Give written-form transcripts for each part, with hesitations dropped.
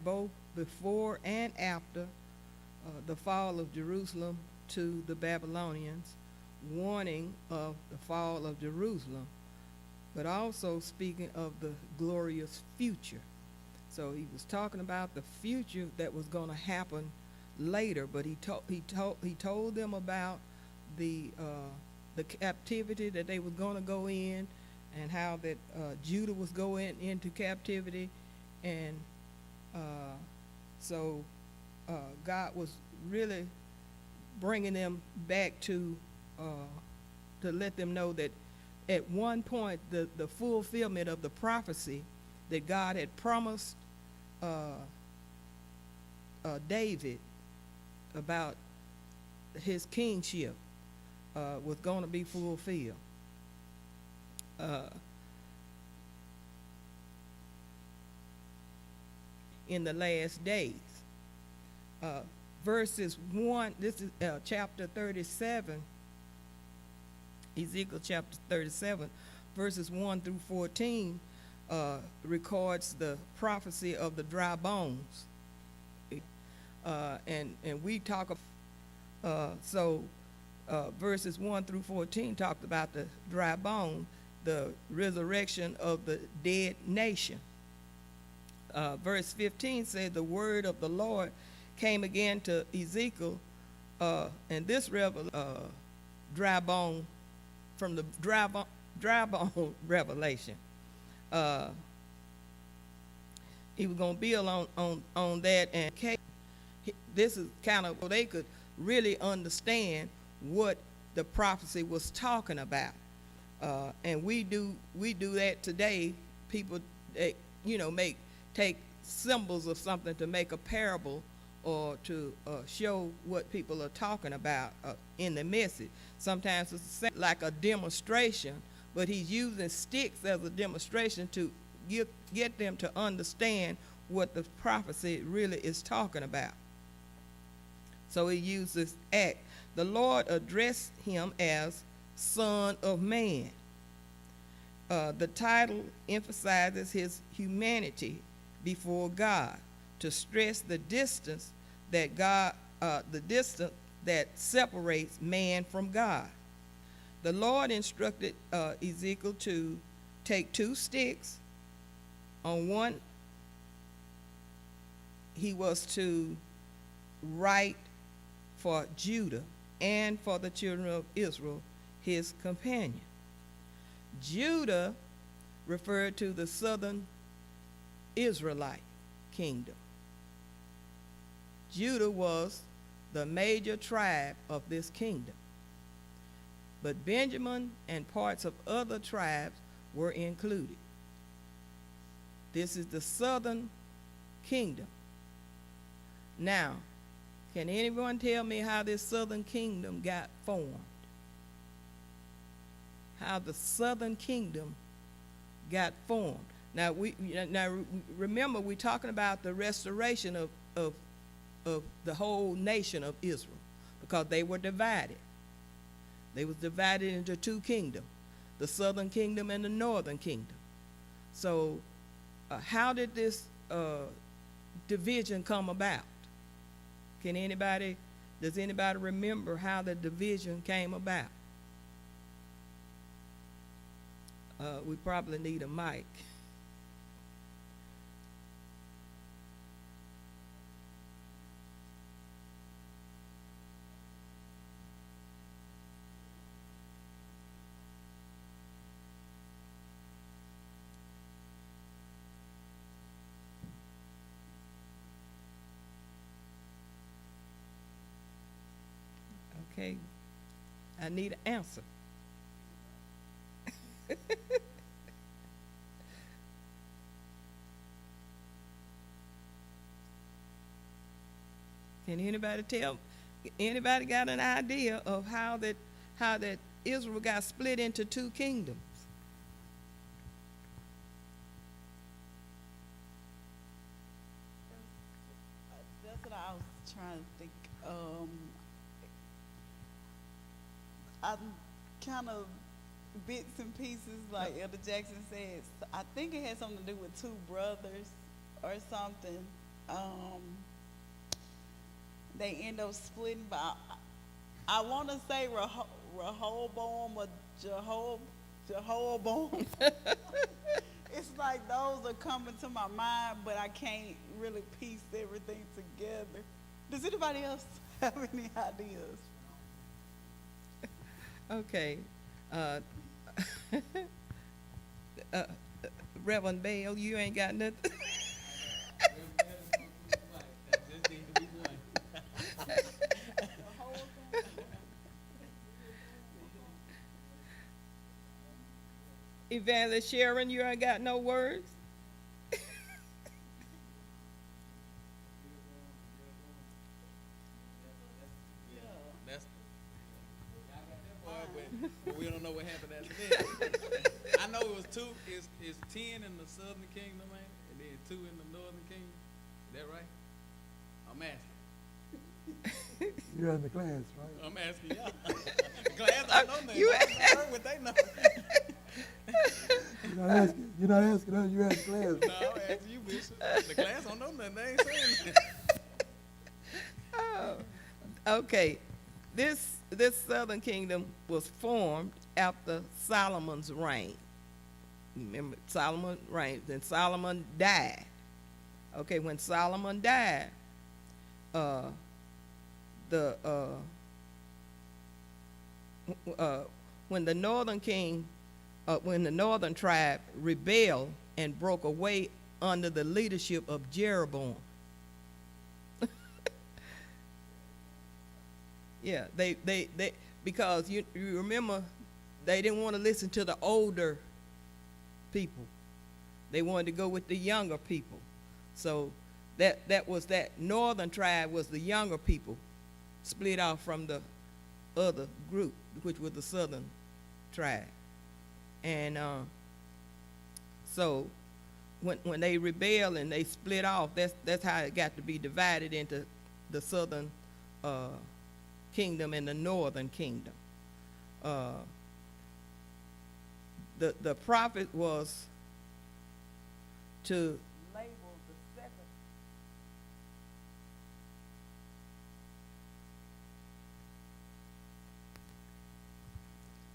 both before and after the fall of Jerusalem to the Babylonians, warning of the fall of Jerusalem, but also speaking of the glorious future. So he was talking about the future that was going to happen later, but he told them about the captivity that they was going to go in, and how that Judah was going into captivity, and so God was really bringing them back to let them know that at one point the fulfillment of the prophecy that God had promised David about his kingship was going to be fulfilled. In the last days. Verses 1, this is chapter 37, Ezekiel chapter 37, verses 1 through 14, records the prophecy of the dry bones. And we talk verses 1 through 14 talked about the dry bone, the resurrection of the dead nation. Verse 15 said, the word of the Lord came again to Ezekiel, and this dry bone, from the dry bone revelation. He was going to build on that, and this is kind of so they could really understand what the prophecy was talking about. And we do that today. People, take symbols of something to make a parable, or to show what people are talking about in the message. Sometimes it's like a demonstration, but he's using sticks as a demonstration to get them to understand what the prophecy really is talking about. So he uses act. The Lord addressed him as Son of Man. The title emphasizes his humanity before God, to stress the distance that separates man from God. The Lord instructed Ezekiel to take 2 sticks. On one, he was to write for Judah and for the children of Israel, his companion. Judah referred to the southern Israelite kingdom. Judah was the major tribe of this kingdom, but Benjamin and parts of other tribes were included. This is the southern kingdom. Now, can anyone tell me how this southern kingdom got formed? How the southern kingdom got formed. Now remember, we're talking about the restoration of the whole nation of Israel, because they were divided. They was divided into 2 kingdoms, the southern kingdom and the northern kingdom. So how did this division come about? Does anybody remember how the division came about? We probably need a mic. Okay, I need an answer. Can anybody got an idea of how that Israel got split into 2 kingdoms? That's what I was trying to think. I'm kind of bits and pieces, like Elder Jackson said. I think it had something to do with 2 brothers, or something. Um, they end up splitting, but I want to say Rehoboam or Jehoboam. It's like those are coming to my mind, but I can't really piece everything together. Does anybody else have any ideas? Okay. Uh, uh, Reverend Bale, you ain't got nothing? Evangelist Sharon, you ain't got no words? That's but we don't know what happened after that. I know it was two. It's 10 in the southern kingdom, man, and then 2 in the northern kingdom. Is that right? I'm asking. You're in the class, right? I'm asking y'all. The class, I know nothing. You I heard what they know. You're not asking us, you're asking class. No, I'm asking you, Bishop. The class don't know nothing. They ain't saying nothing. Oh, okay. This southern kingdom was formed after Solomon's reign. Remember, Solomon reigned, then Solomon died. Okay, when Solomon died, when the northern tribe rebelled and broke away under the leadership of Jeroboam. Yeah, they because you remember they didn't want to listen to the older people. They wanted to go with the younger people. So that northern tribe was the younger people, split off from the other group, which was the southern tribe. And so when they rebelled and they split off, that's how it got to be divided into the southern kingdom and the northern kingdom. The prophet was to label the second.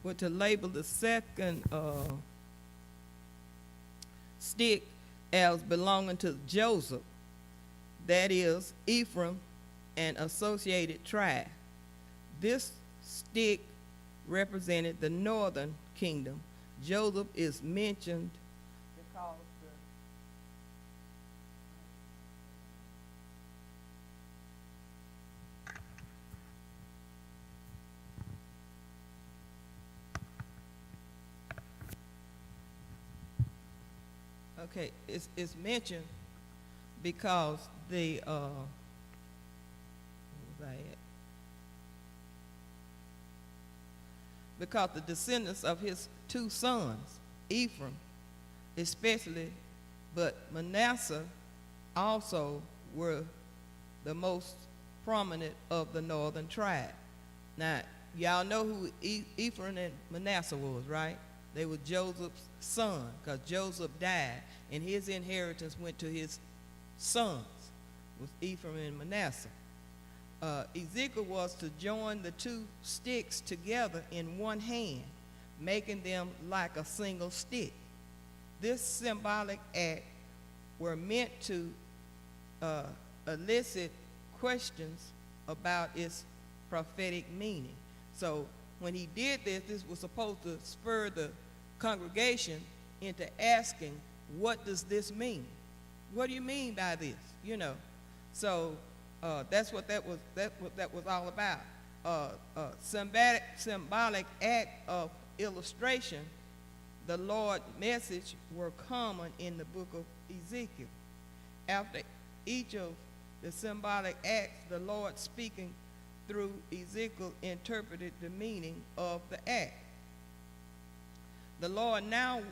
Well, to label the second stick as belonging to Joseph, that is Ephraim and associated tribe. This stick represented the northern kingdom. Joseph is mentioned because it's mentioned because the what was I at? Because the descendants of his 2 sons, Ephraim especially, but Manasseh also were the most prominent of the northern tribe. Now, y'all know who Ephraim and Manasseh was, right? They were Joseph's son, because Joseph died, and his inheritance went to his sons, was Ephraim and Manasseh. Ezekiel was to join the 2 sticks together in one hand, making them like a single stick. This symbolic act were meant to elicit questions about its prophetic meaning. So when he did this, this was supposed to spur the congregation into asking, what does this mean? What do you mean by this? You know, so that's what that was all about. Symbolic act of illustration. The Lord's message were common in the book of Ezekiel. After each of the symbolic acts, the Lord speaking through Ezekiel interpreted the meaning of the act. The Lord now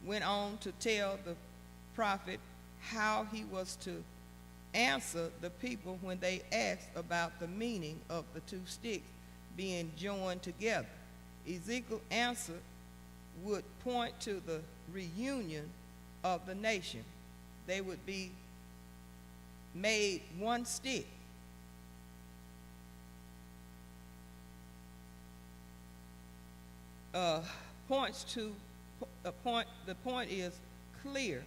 went on to tell the prophet how he was to answer the people when they asked about the meaning of the 2 sticks being joined together. Ezekiel's answer would point to the reunion of the nation. They would be made one stick. Points to a point. The point is clear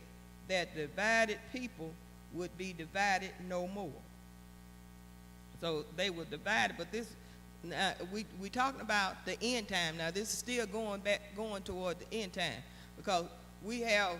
that divided people would be divided no more. So they were divided, but this now, we talking about the end time. Now this is still going toward the end time, because we have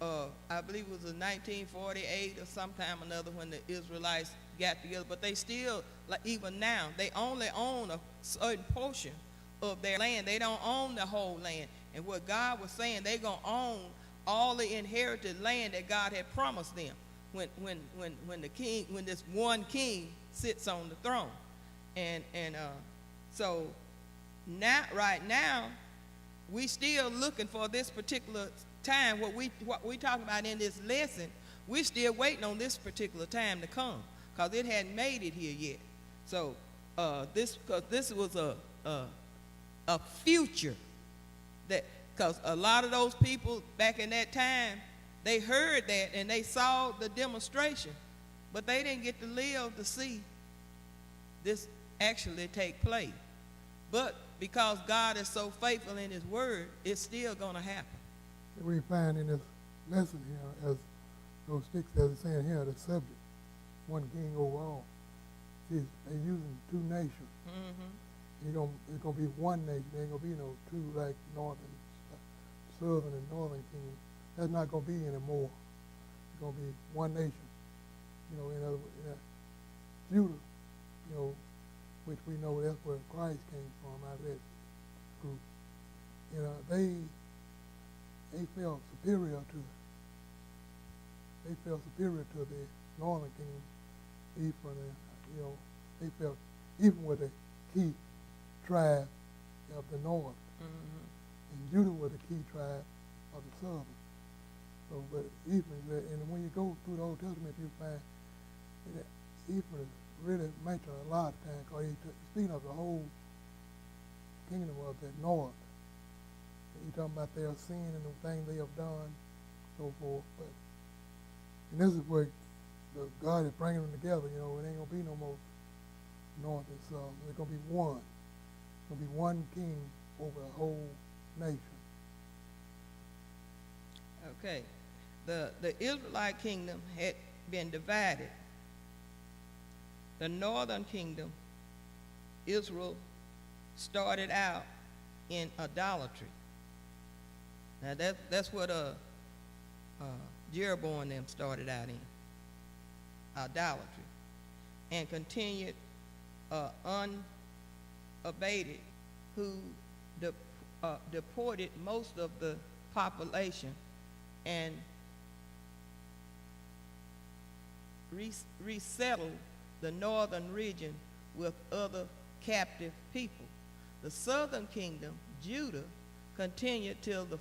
I believe it was in 1948 or sometime or another when the Israelites got together, but they still, like even now, they only own a certain portion of their land. They don't own the whole land. And what God was saying, they're gonna own all the inherited land that God had promised them when this one king sits on the throne. And so now, right now, we still looking for this particular time. What we talking about in this lesson, we still waiting on this particular time to come, because it hadn't made it here yet. So this was a future, that because a lot of those people back in that time, they heard that and they saw the demonstration, but they didn't get to live to see this actually take place. But because God is so faithful in his word, it's still going to happen. We find in this lesson here, as those sticks, as it's saying here, the subject, one king over all. See, they're using two nations. Mm-hmm. It's gonna be one nation. There ain't gonna be no two like southern and northern kingdom. That's not gonna be anymore. It's gonna be one nation. You know, in other words, Judah, you know, which we know that's where Christ came from, out of that group. You know, they felt superior to the northern kingdom, Ephraim, and you know, they felt even with the key tribe of the north, and Judah was the key tribe of the southern. So, but Ephraim, and when you go through the Old Testament, you find that Ephraim is really mentioned a lot of times, because he's speaking of the whole kingdom of the north. He's talking about their sin and the things they have done, so forth. But and this is where God is bringing them together. You know, it ain't gonna be no more north and south. There's gonna be one. There's gonna be one king over the whole nation. Okay, the Israelite kingdom had been divided. The northern kingdom, Israel, started out in idolatry. Now that's what Jeroboam them started out in, idolatry, and continued unabated, who deported most of the population and resettled the northern region with other captive people. The southern kingdom, Judah, continued till the